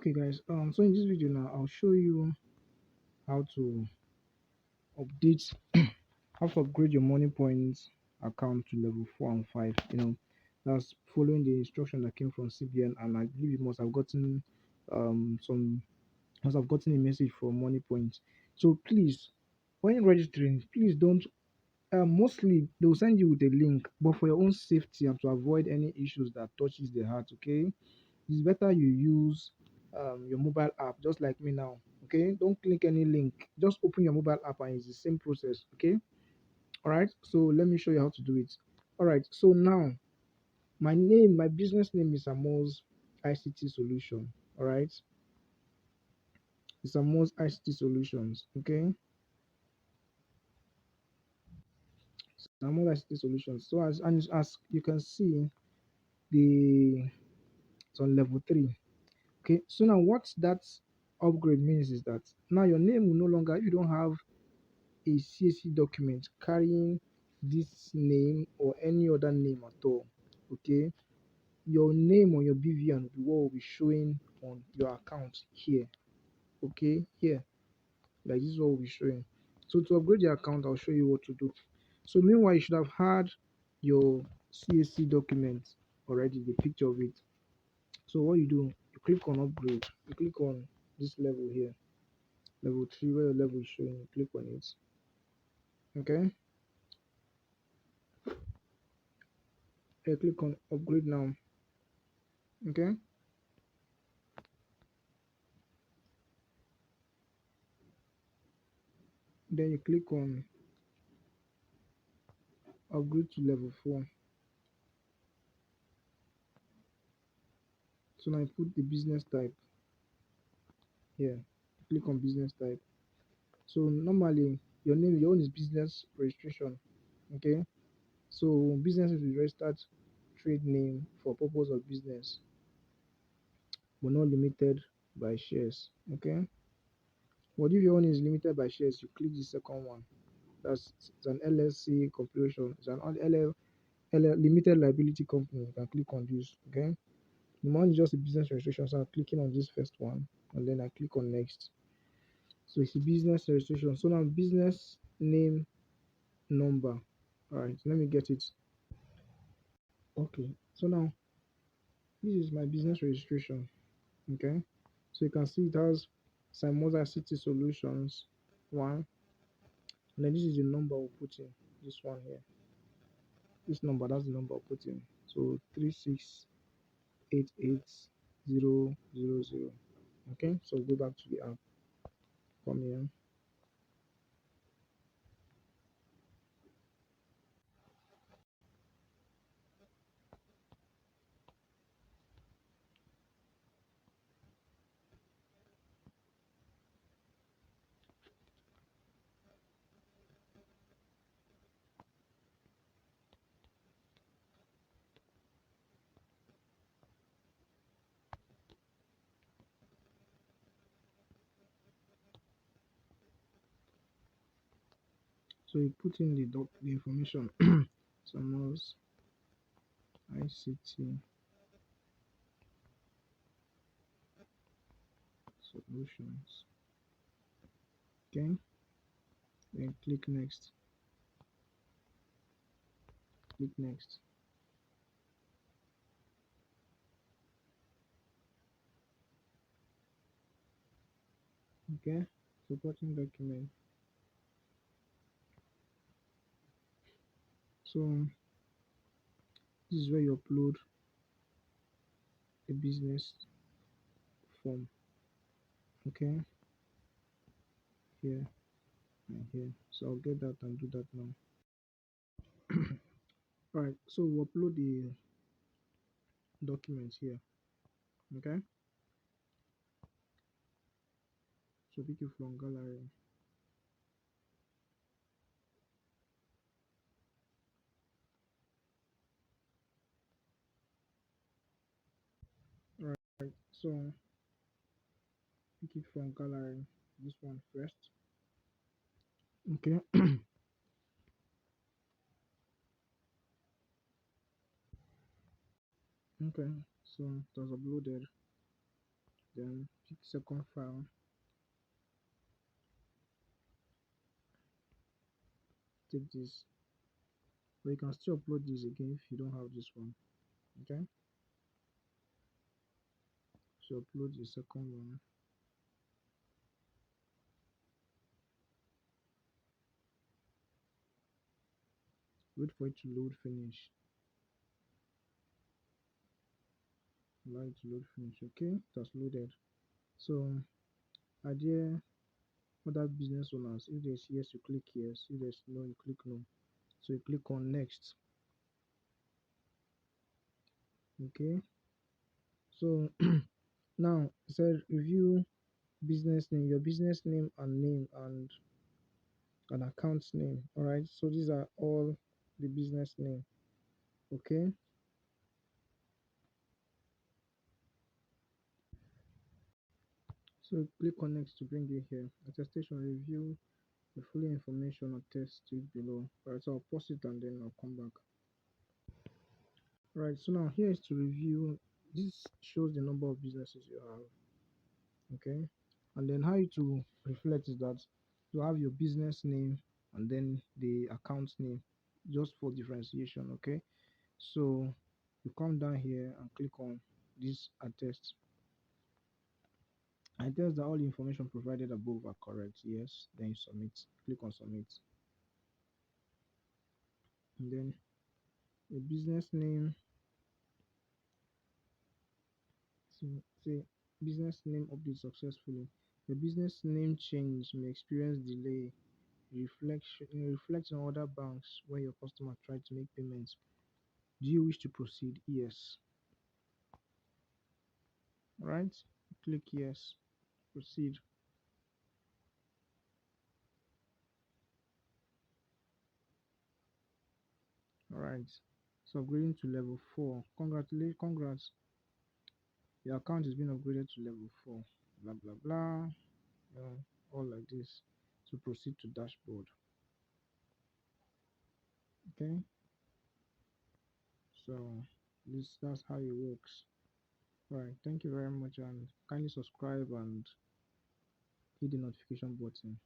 Okay guys, so in this video now I'll show you how to update how to upgrade your money points account to level 4 and 5. That's following the instruction that came from CBN, and I believe you must have gotten some must have gotten a message from money points. So please, when registering, please don't mostly they'll send you with a link, but for your own safety and to avoid any issues that touches the heart, okay, it's better you use your mobile app just like me now. Okay, don't click any link, just open your mobile app and it's the same process. Okay, all right, so let me show you how to do it. All right, so now my business name is Amos ICT Solution. All right, it's Amos ICT Solutions. Okay, so Amos ICT Solutions. So as you can see, the it's on level 3. Okay, so now what that upgrade means is that now your name will no longer, if you don't have a CAC document carrying this name or any other name at all, okay, your name on your BVN will be what will be showing on your account here. Okay, here, like this is what will be showing. So to upgrade your account, I'll show you what to do. So meanwhile, you should have had your CAC document already, the picture of it. So what you do, you click on upgrade, you click on this level here, level 3, where your level is showing, you click on it. Okay, I click on upgrade now. Okay, then you click on upgrade to level 4. So now I put the business type here, click on business type. So normally your own is business registration. Okay, so business is registered trade name for purpose of business, but not limited by shares. Okay, but if your own is limited by shares, you click the second one. That's it's an LLC corporation, it's an limited liability company. You can click on this. Okay, the one is just a business registration, so I'm clicking on this first one and then I click on next. So it's a business registration. So now business name number. All right, let me get it. Okay, so now this is my business registration. Okay, so you can see it has Simosa City Solutions one, and then this is the number we'll put in. This one here, this number, that's the number I'll put in. So 3688000. Okay, so go back to the app. Come here. So you put in the information. Samos ICT Solutions. Okay, then click next. Click next. Okay, supporting document. So this is where you upload a business form. Okay, here and here. So I'll get that and do that now. All right, so we'll upload the documents here. Okay, so pick it from gallery. All right, so pick it from gallery. This one first. Okay. Okay, so it was uploaded. Then pick second file, take this, but you can still upload this again if you don't have this one. Okay, so upload the second one. Wait for it to load finish. Allow it to load finish. Okay, it has loaded. So are there other business owners? If there's yes, you click yes. If there's no, you click no. So you click on next. Okay, so now it said review business name, your business name and an account name. All right, so these are all the business name. Okay, so click on next to bring you here. Attestation review the full information attest to it below. All right, so I'll pause it and then I'll come back. All right, so now here is to review. This shows the number of businesses you have. Okay, and then how you to reflect is that you have your business name and then the account name just for differentiation. Okay, so you come down here and click on this attest. Attest that all the information provided above are correct. Yes, then you submit. Click on submit, and then the business name. So say business name update successfully. The business name change may experience delay. Reflect on other banks when your customer try to make payments. Do you wish to proceed? Yes. Right? Click yes. Proceed. Alright. So upgrading to level 4. Congratulations. Congrats. Your account is being upgraded to level 4. Blah blah blah. All like this. To proceed to dashboard. Okay. So that's how it works. Alright. Thank you very much and kindly subscribe and hit the notification button.